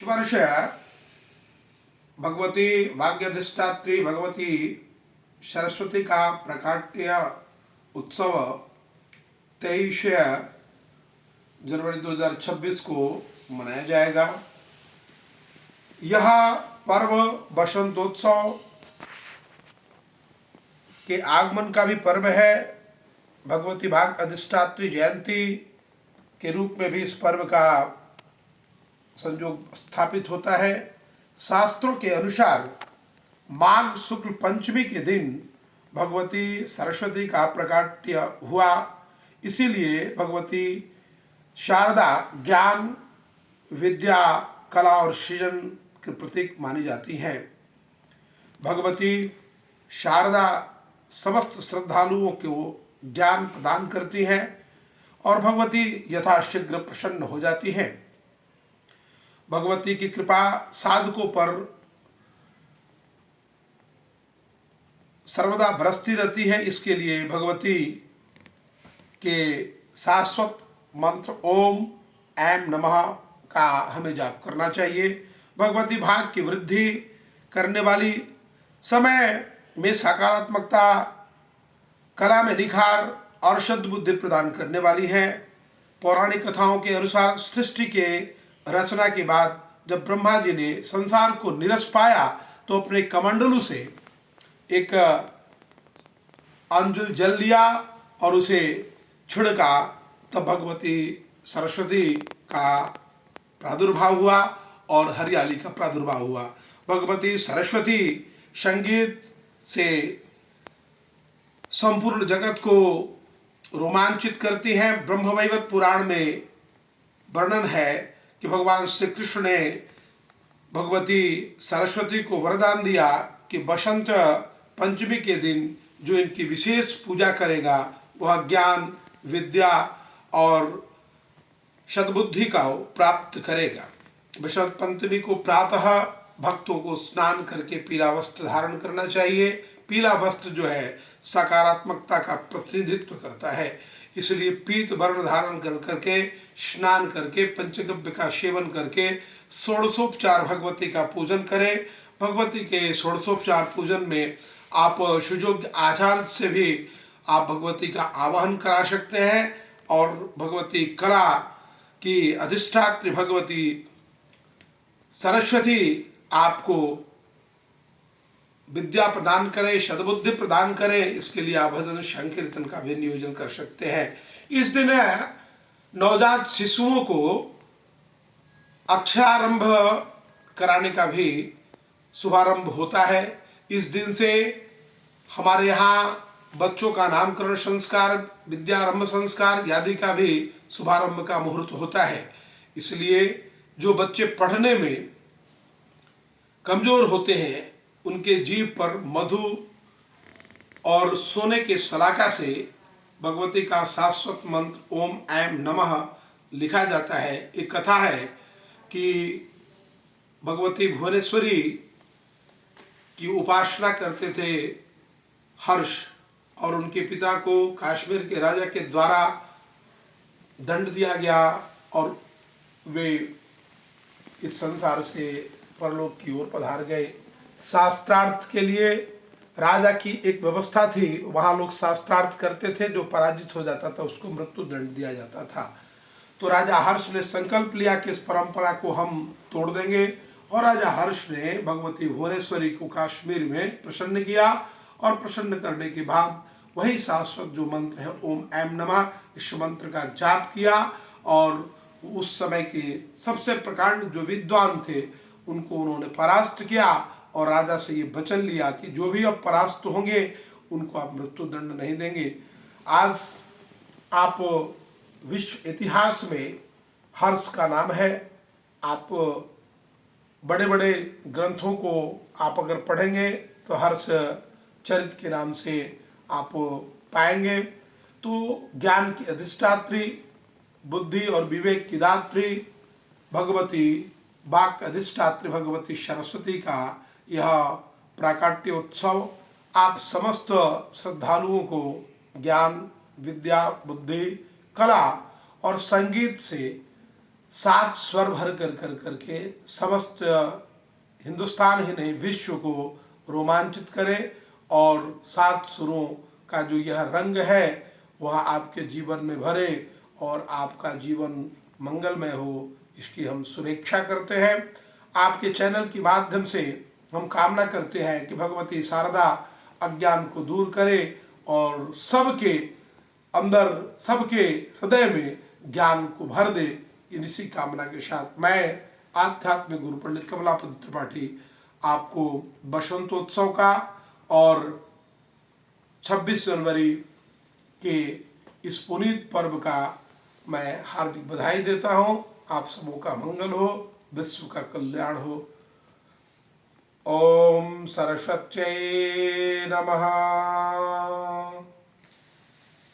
वर्ष भगवती भाग्यधिष्ठात्री भगवती सरस्वती का प्रकाट्य उत्सव 23 जनवरी 2026 को मनाया जाएगा। यह पर्व बसंतोत्सव के आगमन का भी पर्व है। भगवती भाग अधिष्ठात्री जयंती के रूप में भी इस पर्व का संयोग स्थापित होता है। शास्त्रों के अनुसार माघ शुक्ल पंचमी के दिन भगवती सरस्वती का प्रकाट्य हुआ, इसीलिए भगवती शारदा ज्ञान, विद्या, कला और सृजन के प्रतीक मानी जाती हैं। भगवती शारदा समस्त श्रद्धालुओं को ज्ञान प्रदान करती हैं और भगवती यथाशीघ्र प्रसन्न हो जाती हैं। भगवती की कृपा साधकों पर सर्वदा बरसती रहती है। इसके लिए भगवती के शाश्वत मंत्र ओम ऐम नमः का हमें जाप करना चाहिए। भगवती भाग की वृद्धि करने वाली, समय में सकारात्मकता, कला में निखार और शुद्ध बुद्धि प्रदान करने वाली है। पौराणिक कथाओं के अनुसार सृष्टि के रचना के बाद जब ब्रह्मा जी ने संसार को निरस पाया तो अपने कमंडलू से एक अंजुल जल लिया और उसे छिड़का, तब भगवती सरस्वती का प्रादुर्भाव हुआ और हरियाली का प्रादुर्भाव हुआ। भगवती सरस्वती संगीत से संपूर्ण जगत को रोमांचित करती हैं। ब्रह्मवैवर्त पुराण में वर्णन है कि भगवान श्री कृष्ण ने भगवती सरस्वती को वरदान दिया कि बसंत पंचमी के दिन जो इनकी विशेष पूजा करेगा वह ज्ञान, विद्या और सद्बुद्धि का प्राप्त करेगा। बसंत पंचमी को प्रातः भक्तों को स्नान करके पीला वस्त्र धारण करना चाहिए। पीला वस्त्र जो है सकारात्मकता का प्रतिनिधित्व करता है, इसलिए पीत वर्ण धारण कर करके स्नान करके पंचगव्य का सेवन करके षोडशोपचार भगवती का पूजन करें। भगवती के षोडशोपचार पूजन में आप सुयोग्य आचार से भी आप भगवती का आवाहन करा सकते हैं और भगवती कला की अधिष्ठात्री भगवती सरस्वती आपको विद्या प्रदान करें, सद्बुद्धि प्रदान करें। इसके लिए आप भजन संकीर्तन का भी नियोजन कर सकते हैं। इस दिन नवजात शिशुओं को अक्षरारंभ कराने का भी शुभारंभ होता है। इस दिन से हमारे यहाँ बच्चों का नामकरण संस्कार, विद्यारंभ संस्कार आदि का भी शुभारंभ का मुहूर्त होता है। इसलिए जो बच्चे पढ़ने में कमजोर होते हैं उनके जीभ पर मधु और सोने के सलाका से भगवती का शाश्वत मंत्र ओम ऐम नमः लिखा जाता है। एक कथा है कि भगवती भुवनेश्वरी की उपासना करते थे हर्ष, और उनके पिता को काश्मीर के राजा के द्वारा दंड दिया गया और वे इस संसार से परलोक की ओर पधार गए। शास्त्रार्थ के लिए राजा की एक व्यवस्था थी, वहाँ लोग शास्त्रार्थ करते थे, जो पराजित हो जाता था उसको मृत्यु दंड दिया जाता था। तो राजा हर्ष ने संकल्प लिया कि इस परंपरा को हम तोड़ देंगे, और राजा हर्ष ने भगवती भुवनेश्वरी को कश्मीर में प्रसन्न किया, और प्रसन्न करने के बाद वही शाश्वत जो मंत्र है ओम ऐम नमः, इस मंत्र का जाप किया, और उस समय के सबसे प्रकांड जो विद्वान थे उनको उन्होंने परास्त किया, और राजा से ये वचन लिया कि जो भी अब परास्त होंगे उनको आप मृत्यु दंड नहीं देंगे। आज आप विश्व इतिहास में हर्ष का नाम है। आप बड़े बड़े ग्रंथों को आप अगर पढ़ेंगे तो हर्ष चरित के नाम से आप पाएंगे। तो ज्ञान की अधिष्ठात्री, बुद्धि और विवेक की दात्री भगवती वाक अधिष्ठात्री भगवती सरस्वती का यह प्राकट्य उत्सव आप समस्त श्रद्धालुओं को ज्ञान, विद्या, बुद्धि, कला और संगीत से सात स्वर भर कर करके समस्त हिंदुस्तान ही नहीं विश्व को रोमांचित करे और सात सुरों का जो यह रंग है वह आपके जीवन में भरे और आपका जीवन मंगलमय हो, इसकी हम शुभेच्छा करते हैं। आपके चैनल के माध्यम से हम कामना करते हैं कि भगवती शारदा अज्ञान को दूर करे और सबके अंदर, सबके हृदय में ज्ञान को भर दे। इसी कामना के साथ मैं आध्यात्मिक गुरु पंडित कमलापति त्रिपाठी आपको बसंतोत्सव का और 26 जनवरी के इस पुनीत पर्व का मैं हार्दिक बधाई देता हूँ। आप सबों का मंगल हो, विश्व का कल्याण हो। ओम सरस्वत्यै नमः।